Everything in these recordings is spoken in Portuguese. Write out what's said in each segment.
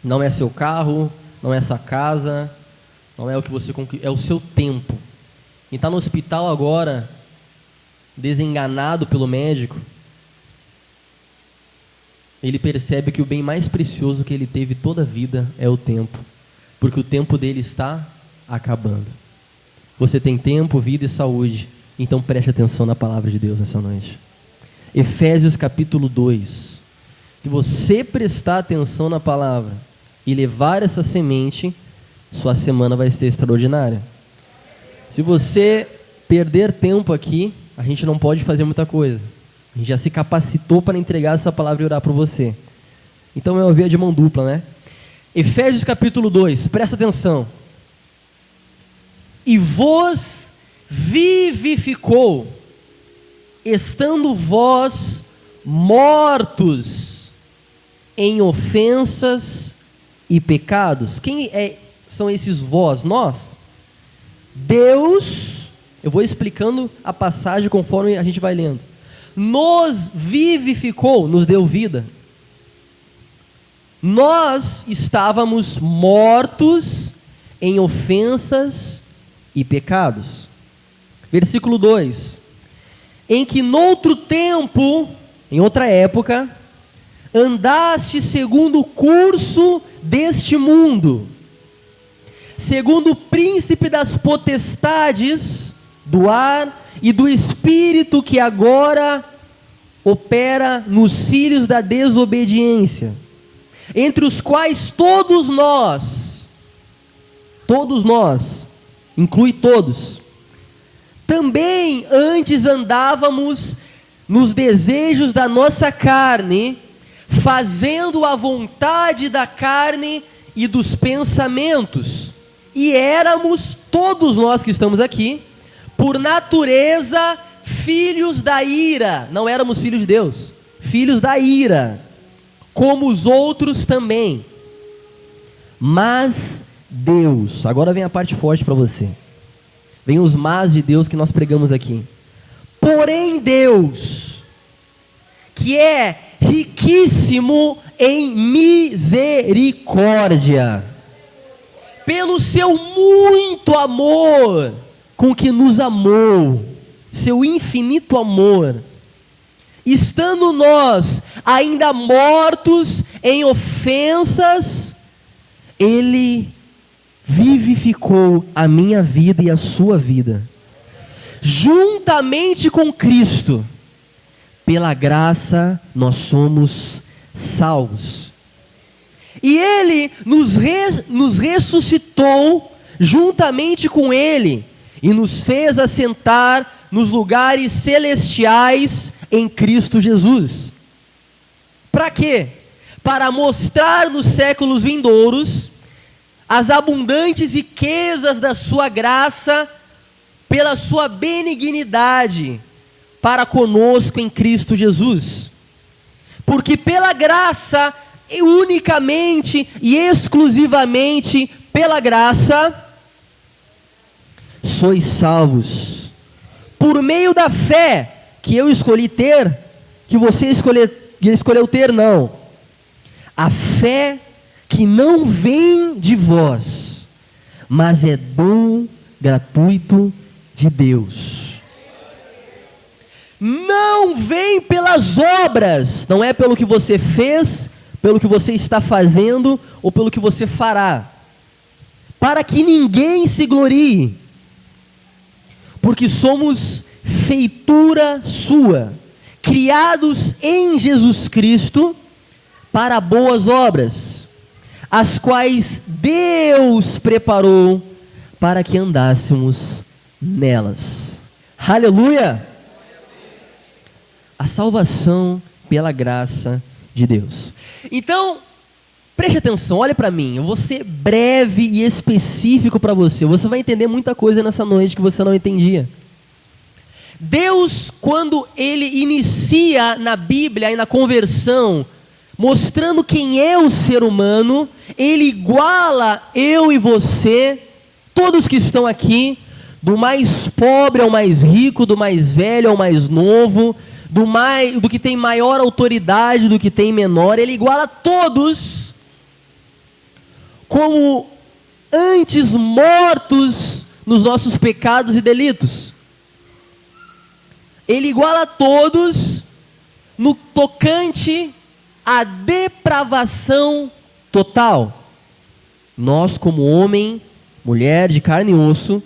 Não é seu carro, não é sua casa, não é o que você conquista, é o seu tempo. Quem está no hospital agora, desenganado pelo médico, ele percebe que o bem mais precioso que ele teve toda a vida é o tempo, porque o tempo dele está acabando. Você tem tempo, vida e saúde, então preste atenção na palavra de Deus nessa noite. Efésios capítulo 2. Se você prestar atenção na palavra e levar essa semente, sua semana vai ser extraordinária. Se você perder tempo aqui, a gente não pode fazer muita coisa. A gente já se capacitou para entregar essa palavra e orar por você. Então é uma via de mão dupla, né? Efésios capítulo 2, presta atenção. E vos vivificou, estando vós mortos em ofensas e pecados. Quem são esses vós? Nós. Deus, eu vou explicando a passagem conforme a gente vai lendo. Nos vivificou, nos deu vida. Nós estávamos mortos em ofensas e pecados. Versículo 2. Em que noutro tempo, em outra época, andaste segundo o curso deste mundo, segundo o príncipe das potestades do ar e do espírito que agora opera nos filhos da desobediência, entre os quais todos nós, inclui todos, também antes andávamos nos desejos da nossa carne, fazendo a vontade da carne e dos pensamentos, e éramos, todos nós que estamos aqui, por natureza, filhos da ira. Não éramos filhos de Deus, filhos da ira, como os outros também. Mas Deus, agora vem a parte forte para você. Vem os mas de Deus que nós pregamos aqui. Porém Deus, que é riquíssimo em misericórdia, pelo seu muito amor com que nos amou, seu infinito amor, estando nós ainda mortos em ofensas, Ele vivificou a minha vida e a sua vida, juntamente com Cristo. Pela graça nós somos salvos. E Ele nos ressuscitou juntamente com Ele e nos fez assentar nos lugares celestiais em Cristo Jesus. Para quê? Para mostrar nos séculos vindouros as abundantes riquezas da sua graça, pela sua benignidade para conosco em Cristo Jesus. Porque pela graça, unicamente e exclusivamente pela graça, sois salvos, por meio da fé que eu escolhi ter, que você escolheu ter, não. A fé que não vem de vós, mas é dom gratuito de Deus. Não vem pelas obras, não é pelo que você fez, pelo que você está fazendo ou pelo que você fará, para que ninguém se glorie, porque somos feitura sua, criados em Jesus Cristo para boas obras, as quais Deus preparou para que andássemos nelas. Aleluia! A salvação pela graça de Deus. Então, preste atenção, olha para mim, eu vou ser breve e específico para você. Você vai entender muita coisa nessa noite que você não entendia. Deus, quando Ele inicia na Bíblia e na conversão, mostrando quem é o ser humano, Ele iguala eu e você, todos que estão aqui, do mais pobre ao mais rico, do mais velho ao mais novo, do que tem maior autoridade, do que tem menor, Ele iguala todos como antes mortos nos nossos pecados e delitos. Ele iguala a todos no tocante à depravação total. Nós, como homem, mulher de carne e osso,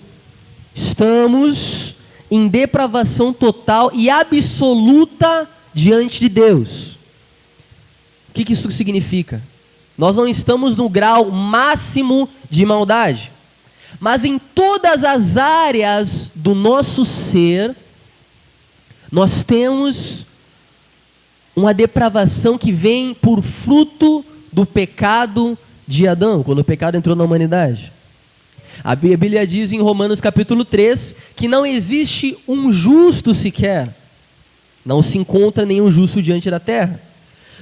estamos em depravação total e absoluta diante de Deus. O que isso significa? Nós não estamos no grau máximo de maldade, mas em todas as áreas do nosso ser, nós temos uma depravação que vem por fruto do pecado de Adão, quando o pecado entrou na humanidade. A Bíblia diz em Romanos capítulo 3 que não existe um justo sequer. Não se encontra nenhum justo diante da terra.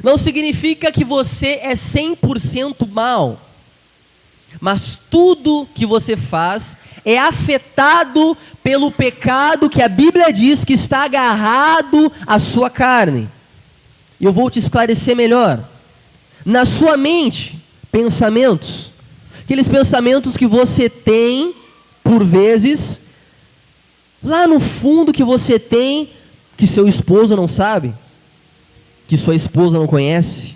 Não significa que você é 100% mal, mas tudo que você faz é afetado pelo pecado que a Bíblia diz que está agarrado à sua carne. E eu vou te esclarecer melhor. Na sua mente, pensamentos, aqueles pensamentos que você tem, por vezes, lá no fundo que você tem, que seu esposo não sabe, que sua esposa não conhece,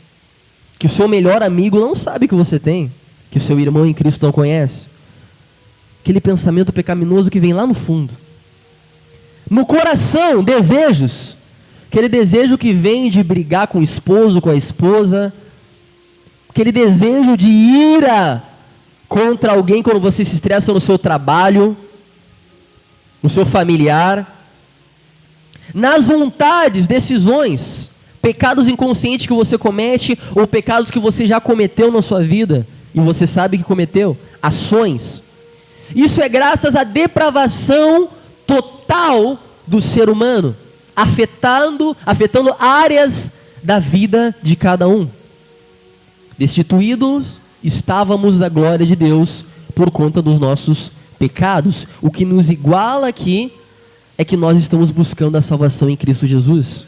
que o seu melhor amigo não sabe que você tem, que o seu irmão em Cristo não conhece. Aquele pensamento pecaminoso que vem lá no fundo. No coração, desejos. Aquele desejo que vem de brigar com o esposo, com a esposa. Aquele desejo de ira contra alguém quando você se estressa no seu trabalho, no seu familiar. Nas vontades, decisões, pecados inconscientes que você comete ou pecados que você já cometeu na sua vida e você sabe que cometeu, ações. Isso é graças à depravação total do ser humano, afetando áreas da vida de cada um. Destituídos estávamos da glória de Deus por conta dos nossos pecados. O que nos iguala aqui é que nós estamos buscando a salvação em Cristo Jesus.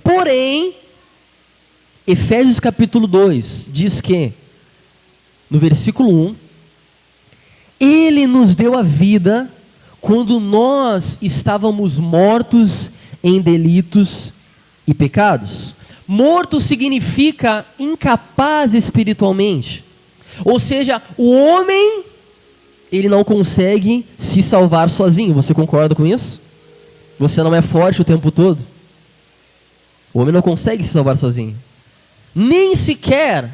Porém, Efésios capítulo 2 diz que, no versículo 1, Ele nos deu a vida quando nós estávamos mortos em delitos e pecados. Morto significa incapaz espiritualmente. Ou seja, o homem, ele não consegue se salvar sozinho. Você concorda com isso? Você não é forte o tempo todo. O homem não consegue se salvar sozinho. Nem sequer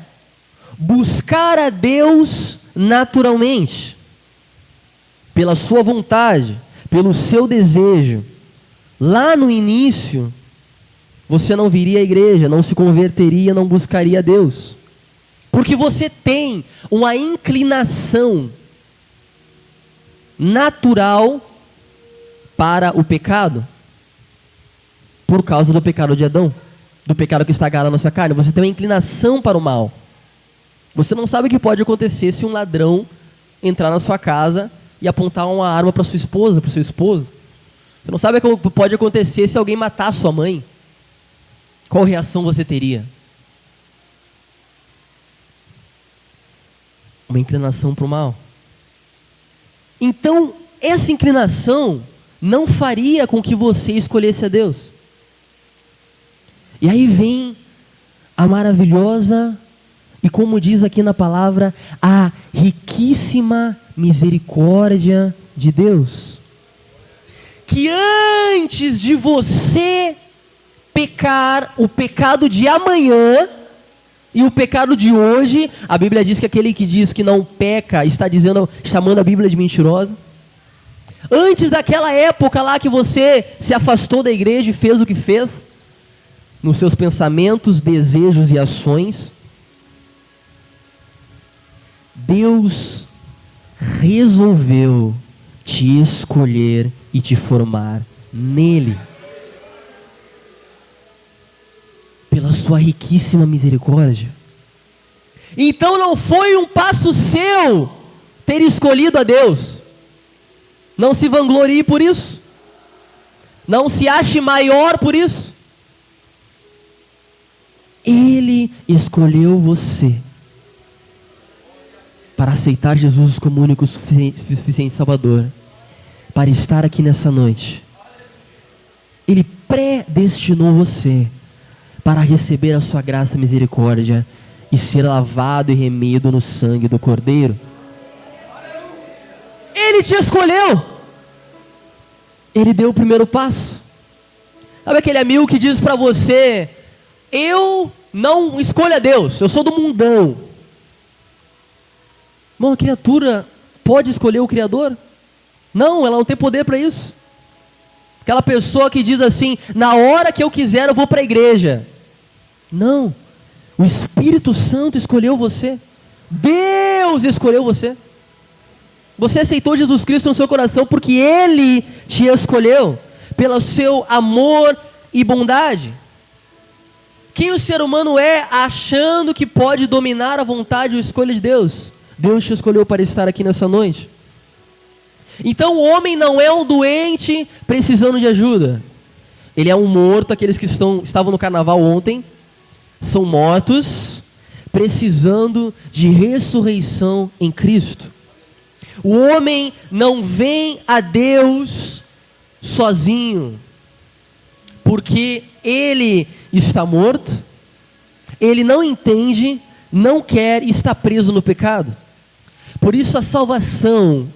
buscar a Deus naturalmente, pela sua vontade, pelo seu desejo. Lá no início, você não viria à igreja, não se converteria, não buscaria a Deus. Porque você tem uma inclinação natural para o pecado. Por causa do pecado de Adão, do pecado que está agarrado na nossa carne. Você tem uma inclinação para o mal. Você não sabe o que pode acontecer se um ladrão entrar na sua casa e apontar uma arma para sua esposa, para o seu esposo. Você não sabe o que pode acontecer se alguém matar a sua mãe. Qual reação você teria? Uma inclinação para o mal. Então, essa inclinação não faria com que você escolhesse a Deus. E aí vem a maravilhosa, e como diz aqui na palavra, a riquíssima misericórdia de Deus. Que antes de você pecar o pecado de amanhã e o pecado de hoje, a Bíblia diz que aquele que diz que não peca está chamando a Bíblia de mentirosa. Antes daquela época lá que você se afastou da igreja e fez o que fez, nos seus pensamentos, desejos e ações, Deus resolveu te escolher e te formar nele. Pela sua riquíssima misericórdia. Então não foi um passo seu ter escolhido a Deus. Não se vanglorie por isso. Não se ache maior por isso. Ele escolheu você. para aceitar Jesus como único suficiente Salvador, para estar aqui nessa noite, Ele predestinou você para receber a sua graça e misericórdia e ser lavado e remido no sangue do Cordeiro. Ele te escolheu. Ele deu o primeiro passo. Sabe aquele amigo que diz para você: eu não escolho a Deus, eu sou do mundão. Bom, a criatura pode escolher o Criador? Não, ela não tem poder para isso. Aquela pessoa que diz assim: na hora que eu quiser eu vou para a igreja. Não, o Espírito Santo escolheu você. Deus escolheu você. Você aceitou Jesus Cristo no seu coração porque Ele te escolheu, pelo seu amor e bondade. Quem o ser humano é achando que pode dominar a vontade ou a escolha de Deus? Deus te escolheu para estar aqui nessa noite. Então o homem não é um doente precisando de ajuda. Ele é um morto. Aqueles que estavam no carnaval ontem são mortos, precisando de ressurreição em Cristo. O homem não vem a Deus sozinho, porque ele está morto, ele não entende, não quer e está preso no pecado. Por isso a salvação,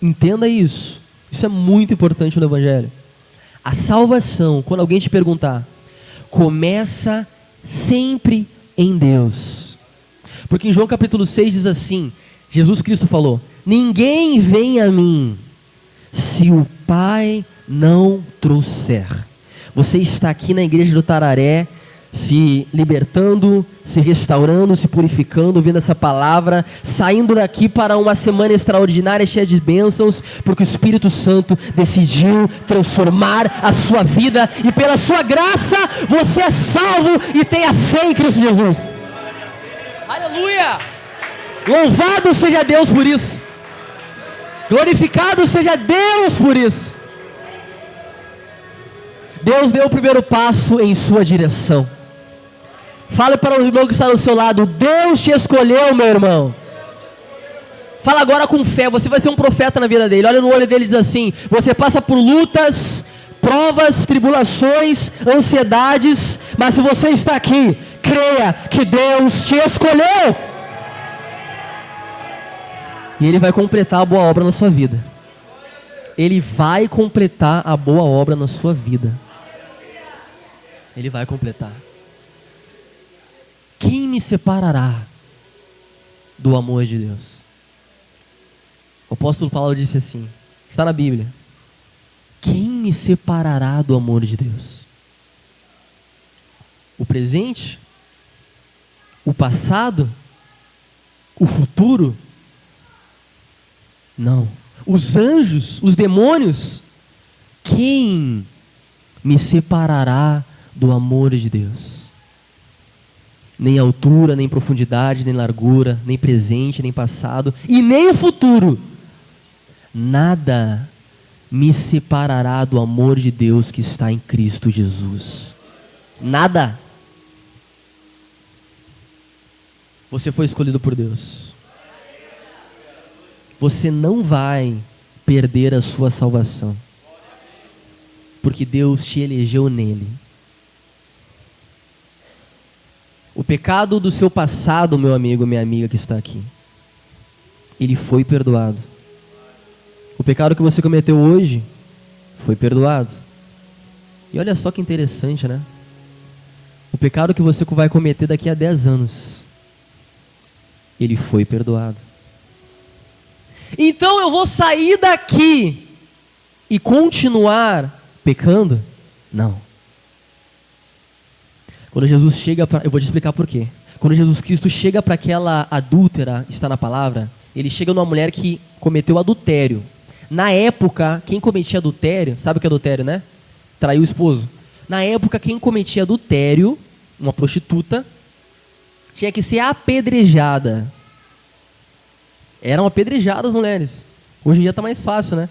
entenda isso é muito importante no Evangelho. A salvação, quando alguém te perguntar, começa sempre em Deus. Porque em João capítulo 6 diz assim, Jesus Cristo falou: ninguém vem a mim se o Pai não trouxer. Você está aqui na igreja do Tararé, se libertando, se restaurando, se purificando, ouvindo essa palavra, saindo daqui para uma semana extraordinária, cheia de bênçãos, porque o Espírito Santo decidiu transformar a sua vida, e pela sua graça, você é salvo e tem a fé em Cristo Jesus. Aleluia! Louvado seja Deus por isso. Glorificado seja Deus por isso. Deus deu o primeiro passo em sua direção. Fale para o irmão que está do seu lado: Deus te escolheu, meu irmão. Fala agora com fé, você vai ser um profeta na vida dele. Olha no olho dele e diz assim: você passa por lutas, provas, tribulações, ansiedades, mas se você está aqui, creia que Deus te escolheu. E Ele vai completar a boa obra na sua vida. Ele vai completar a boa obra na sua vida. Ele vai completar. Quem me separará do amor de Deus? O apóstolo Paulo disse assim, está na Bíblia: quem me separará do amor de Deus? O presente? O passado? O futuro? Não. Os anjos? Os demônios? Quem me separará do amor de Deus? Nem altura, nem profundidade, nem largura, nem presente, nem passado, e nem o futuro. Nada me separará do amor de Deus que está em Cristo Jesus. Nada. Você foi escolhido por Deus. Você não vai perder a sua salvação, porque Deus te elegeu nele. O pecado do seu passado, meu amigo, minha amiga que está aqui, ele foi perdoado. O pecado que você cometeu hoje foi perdoado. E olha só que interessante, né? O pecado que você vai cometer daqui a 10 anos, ele foi perdoado. Então eu vou sair daqui e continuar pecando? Não. Quando Jesus chega eu vou te explicar por quê. Quando Jesus Cristo chega para aquela adúltera, está na palavra, ele chega numa mulher que cometeu adultério. Na época, quem cometia adultério, sabe o que é adultério, né? Traiu o esposo. Na época, quem cometia adultério, uma prostituta, tinha que ser apedrejada. Eram apedrejadas as mulheres. Hoje em dia está mais fácil, né?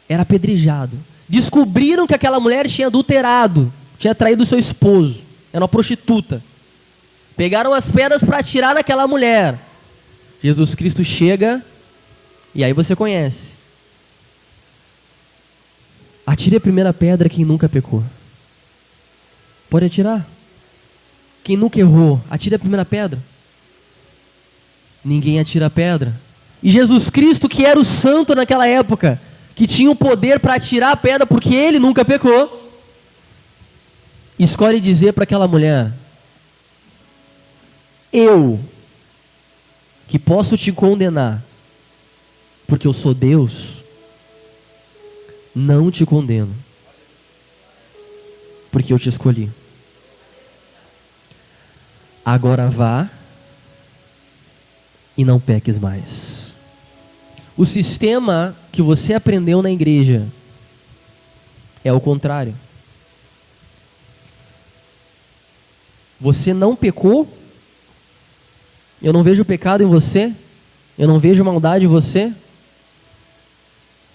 Era apedrejado. Descobriram que aquela mulher tinha adulterado, tinha traído seu esposo, era uma prostituta. Pegaram as pedras para atirar naquela mulher. Jesus Cristo chega, e aí você conhece. Atire a primeira pedra quem nunca pecou. Pode atirar. Quem nunca errou, atire a primeira pedra. Ninguém atira a pedra. E Jesus Cristo, que era o santo naquela época, que tinha o poder para atirar a pedra porque ele nunca pecou, escolhe dizer para aquela mulher: eu, que posso te condenar, porque eu sou Deus, não te condeno, porque eu te escolhi. Agora vá e não peques mais. O sistema que você aprendeu na igreja é o contrário. Você não pecou, eu não vejo pecado em você, eu não vejo maldade em você,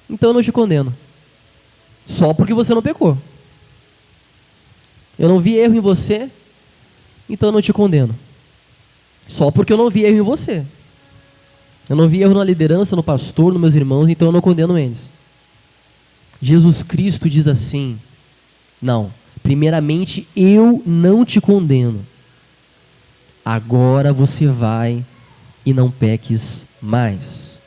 então eu não te condeno. Só porque você não pecou. Eu não vi erro em você, então eu não te condeno. Só porque eu não vi erro em você. Eu não vi erro na liderança, no pastor, nos meus irmãos, então eu não condeno eles. Jesus Cristo diz assim: não, primeiramente eu não te condeno. Agora você vai e não peques mais.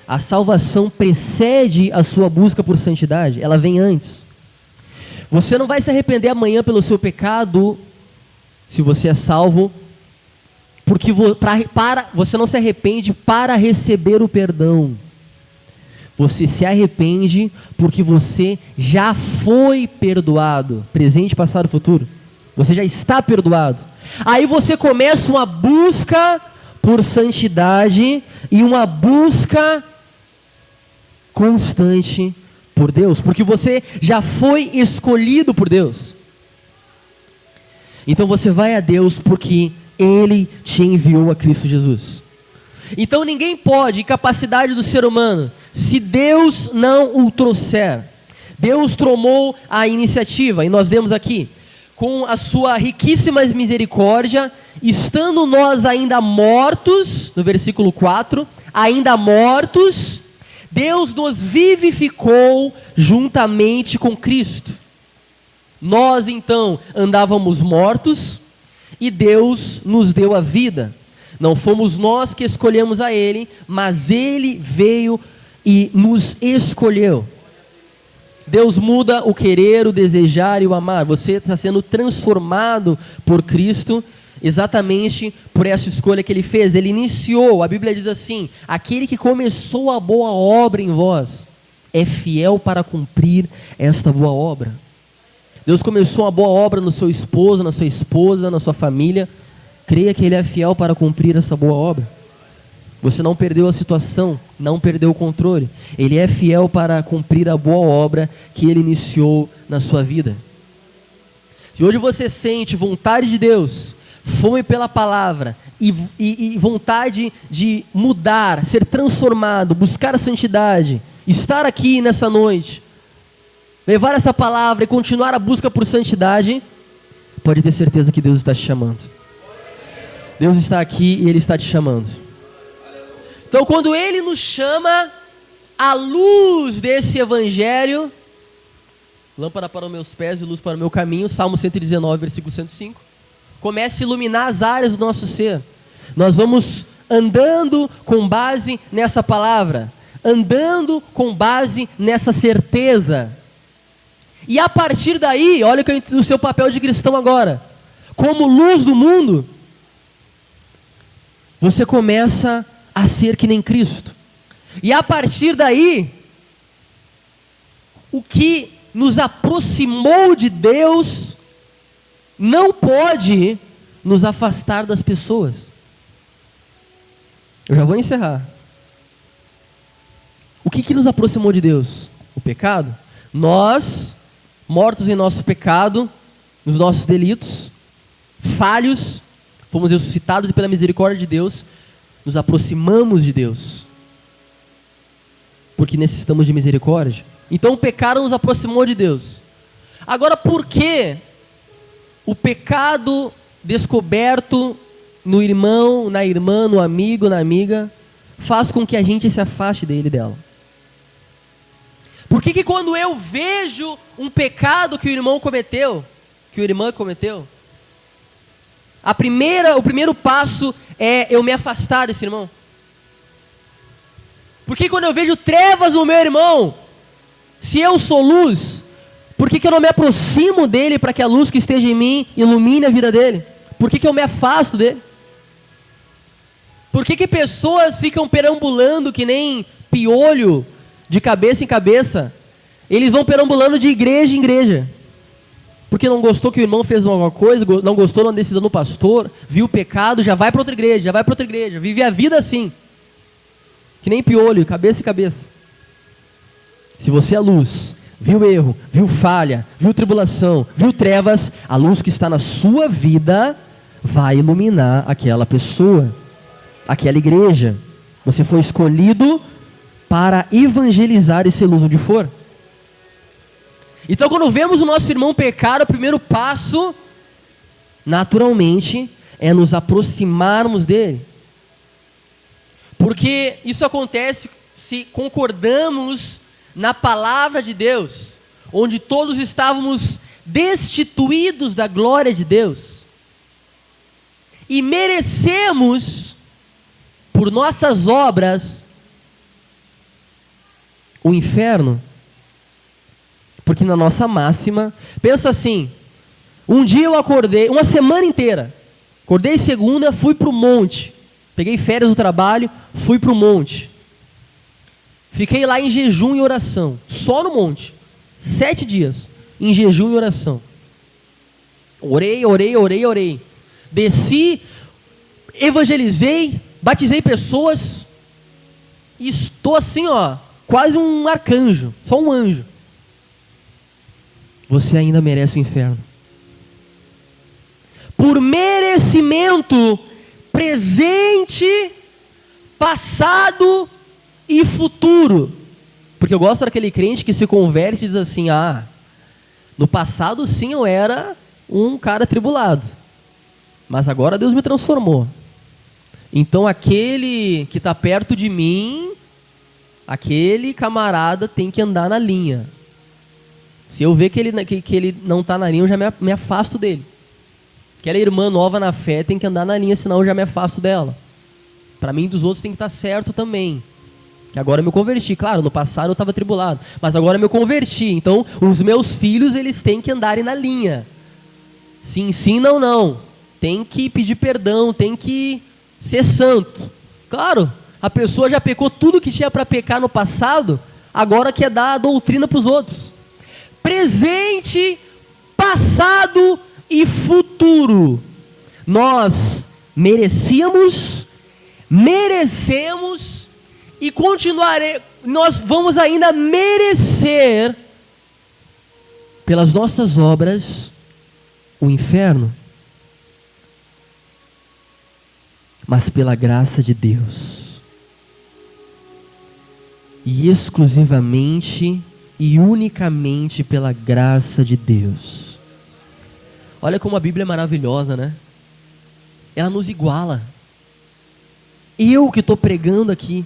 A salvação precede a sua busca por santidade, ela vem antes. Você não vai se arrepender amanhã pelo seu pecado, se você é salvo, porque você não se arrepende para receber o perdão. Você se arrepende porque você já foi perdoado. Presente, passado, futuro. Você já está perdoado. Aí você começa uma busca por santidade e uma busca constante por Deus, porque você já foi escolhido por Deus. Então você vai a Deus porque Ele te enviou a Cristo Jesus. Então ninguém pode, incapacidade do ser humano, se Deus não o trouxer. Deus tomou a iniciativa, e nós vemos aqui, com a sua riquíssima misericórdia, estando nós ainda mortos, no versículo 4, ainda mortos, Deus nos vivificou juntamente com Cristo. Nós então andávamos mortos e Deus nos deu a vida. Não fomos nós que escolhemos a Ele, mas Ele veio e nos escolheu. Deus muda o querer, o desejar e o amar. Você está sendo transformado por Cristo exatamente por essa escolha que Ele fez. Ele iniciou, a Bíblia diz assim: aquele que começou a boa obra em vós é fiel para cumprir esta boa obra. Deus começou a boa obra no seu esposo, na sua esposa, na sua família. Creia que Ele é fiel para cumprir essa boa obra. Você não perdeu a situação, não perdeu o controle. Ele é fiel para cumprir a boa obra que Ele iniciou na sua vida. Se hoje você sente vontade de Deus, fome pela palavra e vontade de mudar, ser transformado, buscar a santidade, estar aqui nessa noite, levar essa palavra e continuar a busca por santidade, pode ter certeza que Deus está te chamando. Deus está aqui e Ele está te chamando. Então, quando Ele nos chama, à luz desse evangelho, lâmpada para os meus pés e luz para o meu caminho, Salmo 119, versículo 105, começa a iluminar as áreas do nosso ser. Nós vamos andando com base nessa palavra, andando com base nessa certeza. E a partir daí, olha o seu papel de cristão agora, como luz do mundo, você começa a ser que nem Cristo. E a partir daí, o que nos aproximou de Deus não pode nos afastar das pessoas. Eu já vou encerrar. O que nos aproximou de Deus? O pecado? Nós, mortos em nosso pecado, nos nossos delitos, falhos, fomos ressuscitados e pela misericórdia de Deus, nos aproximamos de Deus, porque necessitamos de misericórdia. Então o pecado nos aproximou de Deus. Agora, por que o pecado descoberto no irmão, na irmã, no amigo, na amiga, faz com que a gente se afaste dele, dela. Por que quando eu vejo um pecado que o irmão cometeu, que a irmã cometeu, o primeiro passo é eu me afastar desse irmão? Por que quando eu vejo trevas no meu irmão, se eu sou luz, por que eu não me aproximo dele para que a luz que esteja em mim ilumine a vida dele? Por que eu me afasto dele? Por que pessoas ficam perambulando que nem piolho, de cabeça em cabeça? Eles vão perambulando de igreja em igreja. Porque não gostou que o irmão fez alguma coisa, não gostou da decisão do pastor, viu o pecado, já vai para outra igreja, já vai para outra igreja. Vive a vida assim. Que nem piolho, cabeça em cabeça. Se você é luz, viu erro, viu falha, viu tribulação, viu trevas, a luz que está na sua vida vai iluminar aquela pessoa, aquela igreja. Você foi escolhido para evangelizar e ser luz onde for. Então, quando vemos o nosso irmão pecar, o primeiro passo, naturalmente, é nos aproximarmos dele. Porque isso acontece se concordamos na palavra de Deus, onde todos estávamos destituídos da glória de Deus, e merecemos, por nossas obras, o inferno. Porque na nossa máxima, pensa assim, um dia eu acordei, uma semana inteira, acordei segunda, fui para o monte, peguei férias do trabalho, fui para o monte, fiquei lá em jejum e oração, só no monte, 7 dias, em jejum e oração, orei, desci, evangelizei, batizei pessoas, e estou assim, quase um arcanjo, só um anjo. Você ainda merece o inferno. Por merecimento presente, passado e futuro. Porque eu gosto daquele crente que se converte e diz assim, no passado sim eu era um cara tribulado, mas agora Deus me transformou. Então aquele que está perto de mim, aquele camarada tem que andar na linha. Se eu ver que ele não está na linha, eu já me afasto dele. Aquela irmã nova na fé tem que andar na linha, senão eu já me afasto dela. Para mim, dos outros tem que estar certo também. Que agora eu me converti. Claro, no passado eu estava tribulado, mas agora eu me converti. Então, os meus filhos, eles têm que andarem na linha. Sim, não. Tem que pedir perdão, tem que ser santo. Claro, a pessoa já pecou tudo que tinha para pecar no passado, agora quer dar a doutrina para os outros. Presente, passado e futuro. Nós merecemos e continuaremos, nós vamos ainda merecer, pelas nossas obras, o inferno. Mas pela graça de Deus, e exclusivamente e unicamente pela graça de Deus. Olha como a Bíblia é maravilhosa, né? Ela nos iguala. Eu que estou pregando aqui,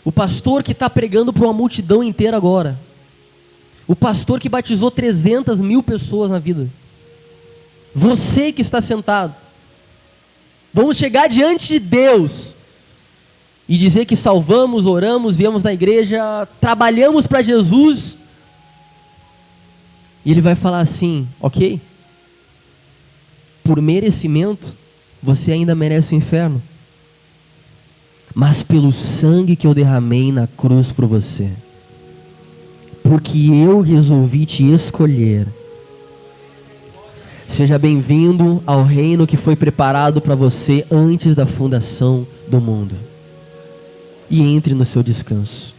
o pastor que está pregando para uma multidão inteira agora, o pastor que batizou 300.000 pessoas na vida, você que está sentado, vamos chegar diante de Deus e dizer que salvamos, oramos, viemos na igreja, trabalhamos para Jesus, e Ele vai falar assim, ok? Por merecimento, você ainda merece o inferno, mas pelo sangue que eu derramei na cruz por você, porque eu resolvi te escolher. Seja bem-vindo ao reino que foi preparado para você antes da fundação do mundo. E entre no seu descanso.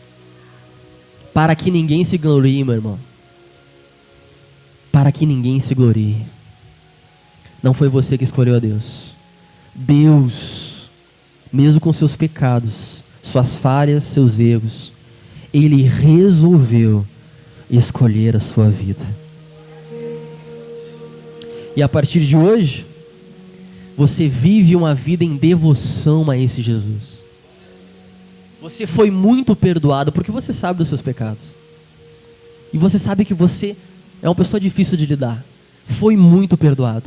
Para que ninguém se glorie, meu irmão. Para que ninguém se glorie. Não foi você que escolheu a Deus. Deus, mesmo com seus pecados, suas falhas, seus erros, Ele resolveu escolher a sua vida. E a partir de hoje, você vive uma vida em devoção a esse Jesus. Você foi muito perdoado porque você sabe dos seus pecados. E você sabe que você é uma pessoa difícil de lidar. Foi muito perdoado.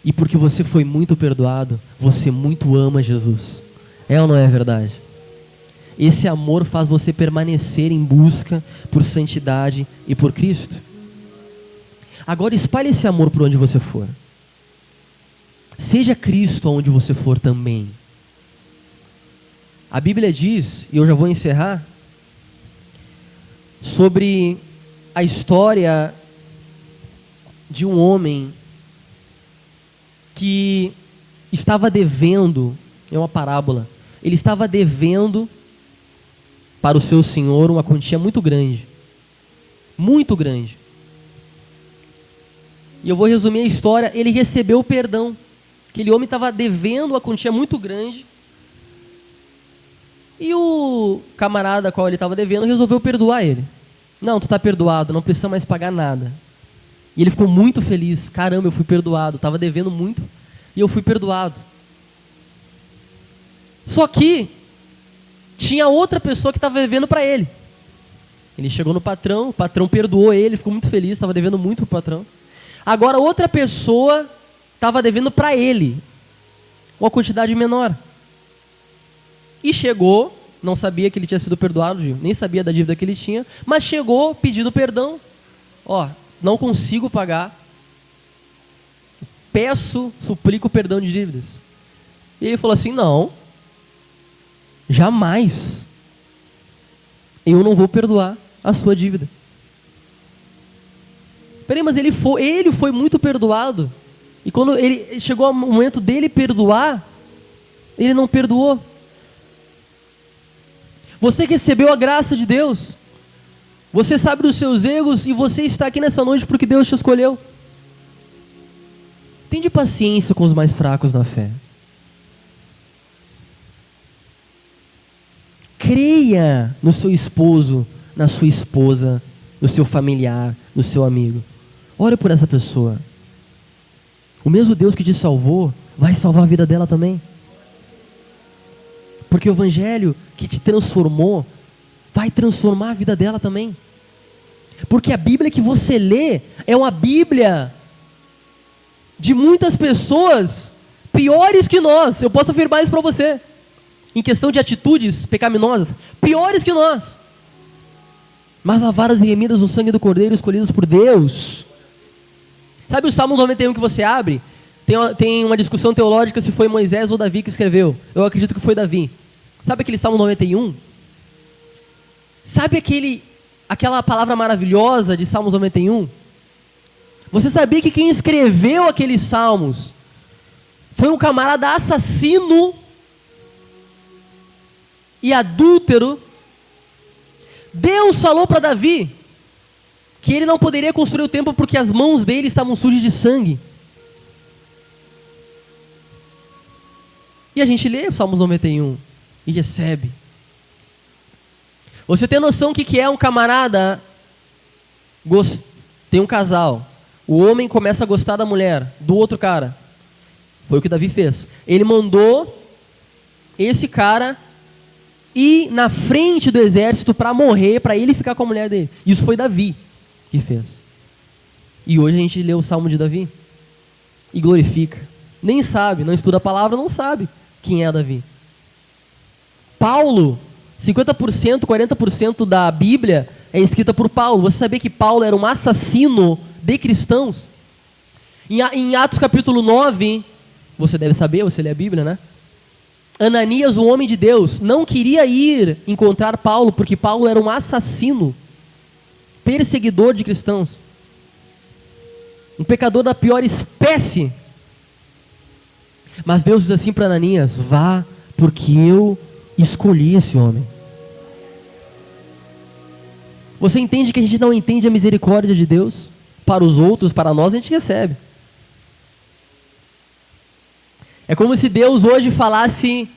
E porque você foi muito perdoado, você muito ama Jesus. É ou não é verdade? Esse amor faz você permanecer em busca por santidade e por Cristo. Agora espalhe esse amor por onde você for. Seja Cristo onde você for também. A Bíblia diz, e eu já vou encerrar, sobre a história de um homem que estava devendo, é uma parábola, ele estava devendo para o seu senhor uma quantia muito grande. Muito grande. E eu vou resumir a história, ele recebeu o perdão. Aquele homem estava devendo uma quantia muito grande. E o camarada a qual ele estava devendo resolveu perdoar ele. Não, tu está perdoado, não precisa mais pagar nada. E ele ficou muito feliz. Caramba, eu fui perdoado. Estava devendo muito e eu fui perdoado. Só que tinha outra pessoa que estava devendo para ele. Ele chegou no patrão, o patrão perdoou ele, ficou muito feliz, estava devendo muito para o patrão. Agora outra pessoa estava devendo para ele uma quantidade menor. E chegou, não sabia que ele tinha sido perdoado, nem sabia da dívida que ele tinha, mas chegou pedindo perdão. Ó, não consigo pagar, peço, suplico perdão de dívidas. E ele falou assim, não, jamais, eu não vou perdoar a sua dívida. Peraí, mas ele foi muito perdoado, e quando ele chegou ao momento dele perdoar, ele não perdoou. Você recebeu a graça de Deus, você sabe dos seus erros e você está aqui nessa noite porque Deus te escolheu. Tende paciência com os mais fracos na fé. Creia no seu esposo, na sua esposa, no seu familiar, no seu amigo. Ore por essa pessoa. O mesmo Deus que te salvou vai salvar a vida dela também. Porque o evangelho que te transformou vai transformar a vida dela também. Porque a Bíblia que você lê é uma Bíblia de muitas pessoas piores que nós. Eu posso afirmar isso para você. Em questão de atitudes pecaminosas, piores que nós. Mas lavadas e remidas no sangue do Cordeiro, escolhidos por Deus. Sabe o Salmo 91 que você abre? Tem uma discussão teológica se foi Moisés ou Davi que escreveu. Eu acredito que foi Davi. Sabe aquele Salmo 91? Sabe aquela palavra maravilhosa de Salmos 91? Você sabia que quem escreveu aqueles salmos foi um camarada assassino e adúltero? Deus falou para Davi que ele não poderia construir o templo porque as mãos dele estavam sujas de sangue. E a gente lê o Salmos 91 e recebe. Você tem noção do que é um camarada? Tem um casal. O homem começa a gostar da mulher, do outro cara. Foi o que Davi fez. Ele mandou esse cara ir na frente do exército para morrer, para ele ficar com a mulher dele. Isso foi Davi que fez. E hoje a gente lê o Salmo de Davi e glorifica. Nem sabe, não estuda a palavra, não sabe quem é Davi. Paulo, 50%, 40% da Bíblia é escrita por Paulo. Você sabia que Paulo era um assassino de cristãos? Em Atos capítulo 9, você deve saber, você lê a Bíblia, né? Ananias, um homem de Deus, não queria ir encontrar Paulo, porque Paulo era um assassino, perseguidor de cristãos, um pecador da pior espécie. Mas Deus diz assim para Ananias, vá, porque eu escolhi esse homem. Você entende que a gente não entende a misericórdia de Deus? Para os outros, para nós, a gente recebe. É como se Deus hoje falasse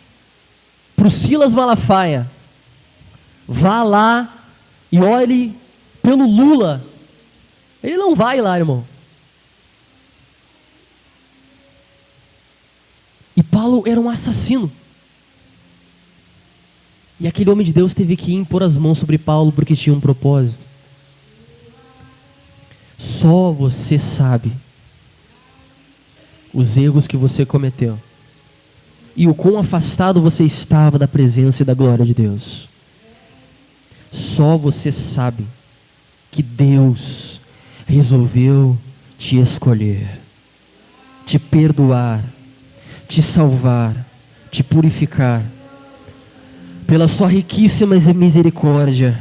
para o Silas Malafaia, vá lá e olhe pelo Lula. Ele não vai lá, irmão. Paulo era um assassino. E aquele homem de Deus teve que impor as mãos sobre Paulo porque tinha um propósito. Só você sabe os erros que você cometeu e o quão afastado você estava da presença e da glória de Deus. Só você sabe que Deus resolveu te escolher, te perdoar, te salvar, te purificar, pela sua riquíssima misericórdia,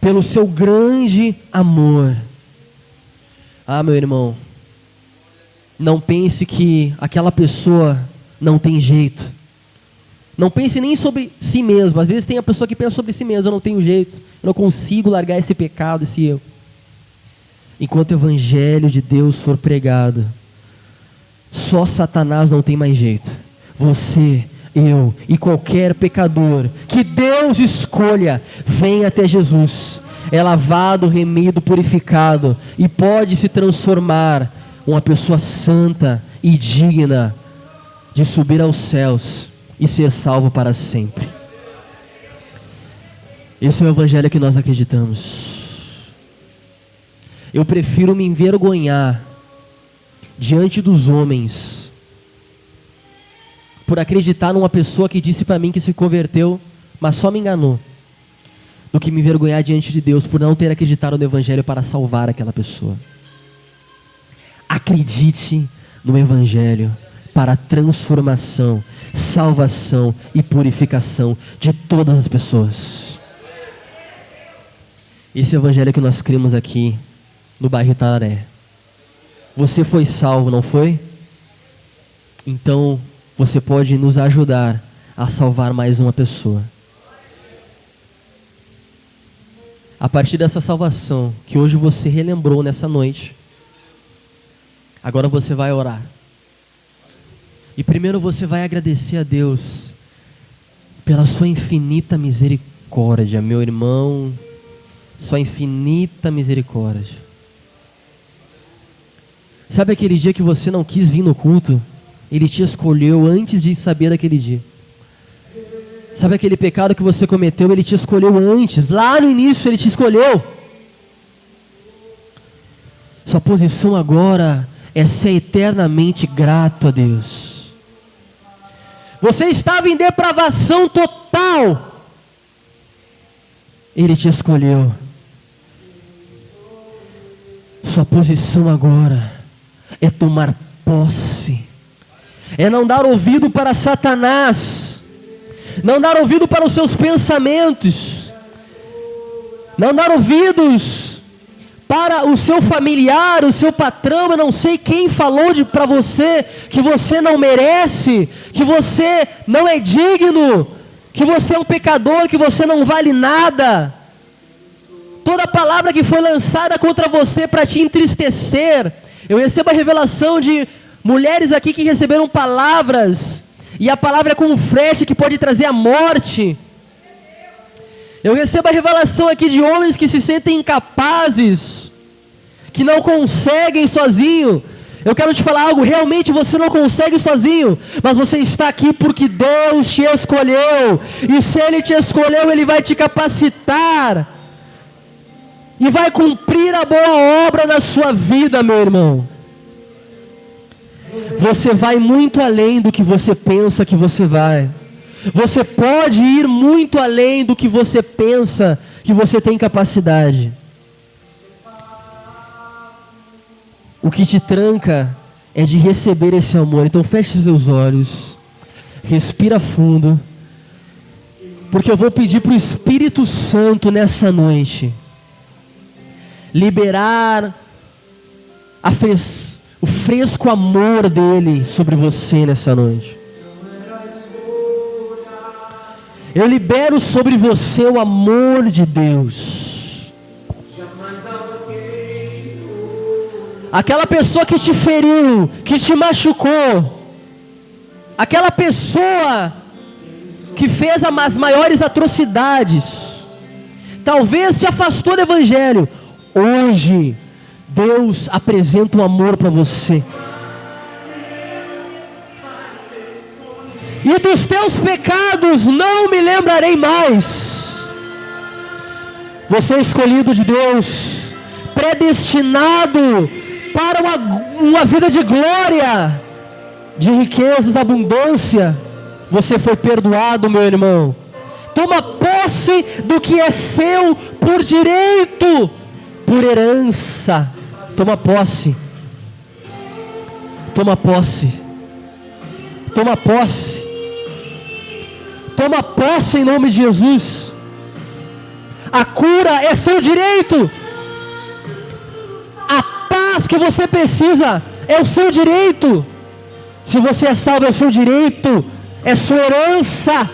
pelo seu grande amor. Ah, meu irmão, não pense que aquela pessoa não tem jeito. Não pense nem sobre si mesmo. Às vezes tem a pessoa que pensa sobre si mesmo: eu não tenho jeito, eu não consigo largar esse pecado, esse erro. Enquanto o evangelho de Deus for pregado, só Satanás não tem mais jeito. Você, eu e qualquer pecador que Deus escolha, vem até Jesus. É lavado, remido, purificado e pode se transformar uma pessoa santa e digna de subir aos céus e ser salvo para sempre. Esse é o evangelho que nós acreditamos. Eu prefiro me envergonhar diante dos homens por acreditar numa pessoa que disse para mim que se converteu, mas só me enganou, do que me envergonhar diante de Deus por não ter acreditado no evangelho para salvar aquela pessoa. Acredite no evangelho para a transformação, salvação e purificação de todas as pessoas. Esse evangelho que nós cremos aqui no bairro Itararé. Você foi salvo, não foi? Então você pode nos ajudar a salvar mais uma pessoa. A partir dessa salvação que hoje você relembrou nessa noite, agora você vai orar. E primeiro você vai agradecer a Deus pela sua infinita misericórdia, meu irmão, sua infinita misericórdia. Sabe aquele dia que você não quis vir no culto? Ele te escolheu antes de saber daquele dia. Sabe aquele pecado que você cometeu? Ele te escolheu antes, lá no início Ele te escolheu. Sua posição agora é ser eternamente grato a Deus. Você estava em depravação total. Ele te escolheu. Sua posição agora é tomar posse. É não dar ouvido para Satanás. Não dar ouvido para os seus pensamentos. Não dar ouvidos para o seu familiar, o seu patrão, eu não sei quem falou para você que você não merece, que você não é digno, que você é um pecador, que você não vale nada. Toda palavra que foi lançada contra você para te entristecer. Eu recebo a revelação de mulheres aqui que receberam palavras, e a palavra é como um flecha que pode trazer a morte. Eu recebo a revelação aqui de homens que se sentem incapazes, que não conseguem sozinho. Eu quero te falar algo: realmente você não consegue sozinho, mas você está aqui porque Deus te escolheu, e se Ele te escolheu, Ele vai te capacitar, e vai cumprir a boa obra na sua vida, meu irmão. Você vai muito além do que você pensa que você vai. Você pode ir muito além do que você pensa que você tem capacidade. O que te tranca é de receber esse amor. Então feche os seus olhos, respira fundo, porque eu vou pedir para o Espírito Santo nessa noite liberar o fresco amor dele sobre você nessa noite. Eu libero sobre você o amor de Deus. Aquela pessoa que te feriu, que te machucou, aquela pessoa que fez as maiores atrocidades, talvez te afastou do evangelho. Hoje Deus apresenta um amor para você. e dos teus pecados não me lembrarei mais. Você é escolhido de Deus, predestinado para uma vida de glória, de riquezas, abundância. Você foi perdoado, meu irmão. Toma posse do que é seu por direito, por herança. Toma posse. Toma posse. Toma posse. Toma posse em nome de Jesus. A cura é seu direito. A paz que você precisa é o seu direito. Se você é salvo, é o seu direito. É sua herança.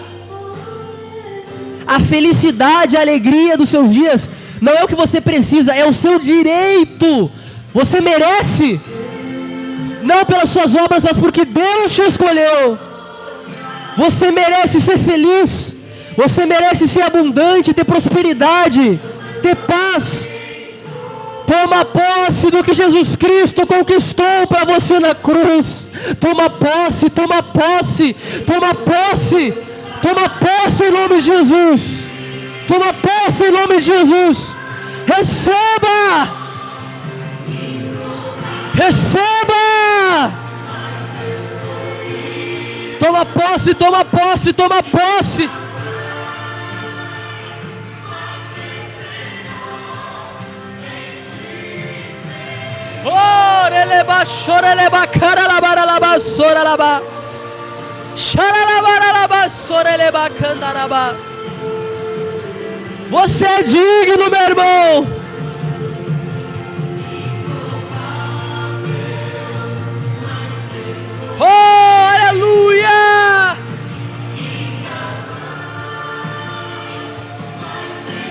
A felicidade, a alegria dos seus dias não é o que você precisa, é o seu direito. Você merece. Não pelas suas obras, mas porque Deus te escolheu. Você merece ser feliz. Você merece ser abundante, ter prosperidade, ter paz. Toma posse do que Jesus Cristo conquistou para você na cruz. Toma posse, toma posse, toma posse. Toma posse em nome de Jesus. Toma posse em nome de Jesus. Receba. Receba. Toma posse, toma posse, toma posse. Oh, releba, chora, releba, cara, labara, laba, sora, laba. Você é digno, meu irmão. Oh, aleluia.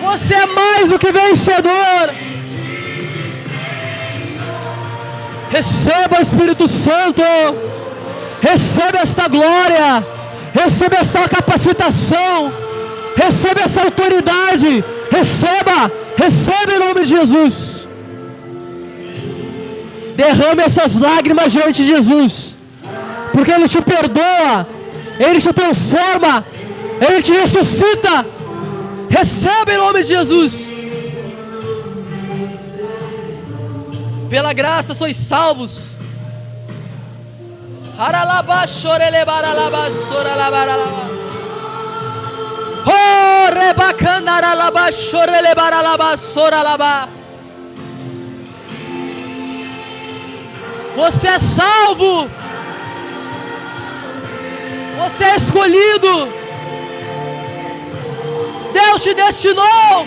Você é mais do que vencedor. Receba o Espírito Santo. Receba esta glória, receba essa capacitação, receba essa autoridade, receba em nome de Jesus. Derrame essas lágrimas diante de Jesus, porque Ele te perdoa, Ele te transforma, Ele te ressuscita. Receba em nome de Jesus. Pela graça sois salvos. Oh, rebacanaralaba, chorelebaralaba, soralaba. Você é salvo. Você é escolhido. Deus te destinou.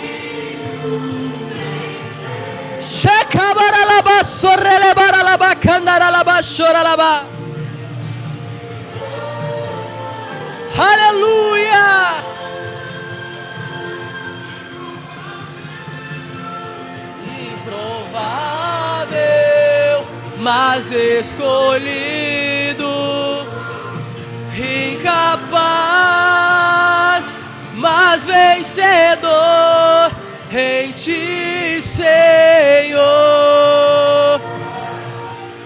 Checabaralaba, sorelebaralaba, candaralaba, choralaba. Aleluia! Improvável, mas escolhido, incapaz, mas vencedor em ti, Senhor.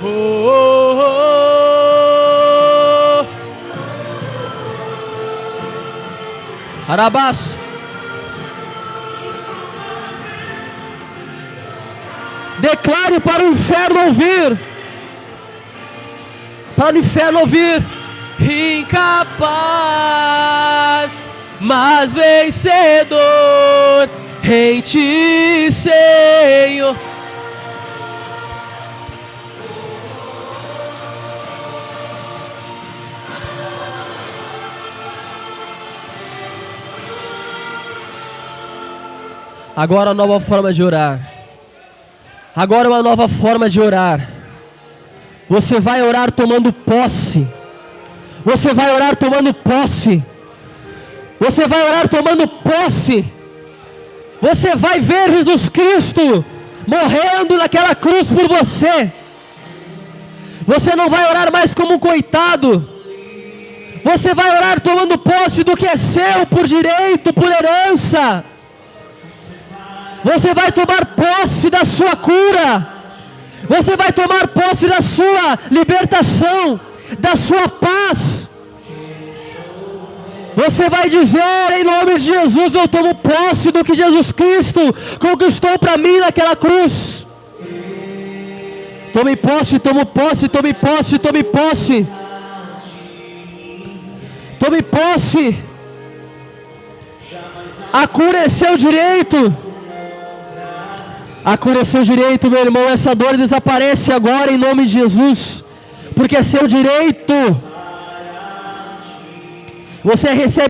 Oh, oh, oh. Arabás. Declare para o inferno ouvir. Para o inferno ouvir. Incapaz, mas vencedor em ti, Senhor. Agora uma nova forma de orar. Agora uma nova forma de orar. Você vai orar tomando posse. Você vai orar tomando posse. Você vai orar tomando posse. Você vai ver Jesus Cristo morrendo naquela cruz por você. Você não vai orar mais como um coitado. Você vai orar tomando posse do que é seu por direito, por herança. Você vai tomar posse da sua cura. Você vai tomar posse da sua libertação, da sua paz. Você vai dizer em nome de Jesus: eu tomo posse do que Jesus Cristo conquistou para mim naquela cruz. Tome posse, tome posse, tome posse, tome posse. Tome posse. A cura é seu direito. A cura é seu direito, meu irmão. Essa dor desaparece agora em nome de Jesus, porque é seu direito. Você recebe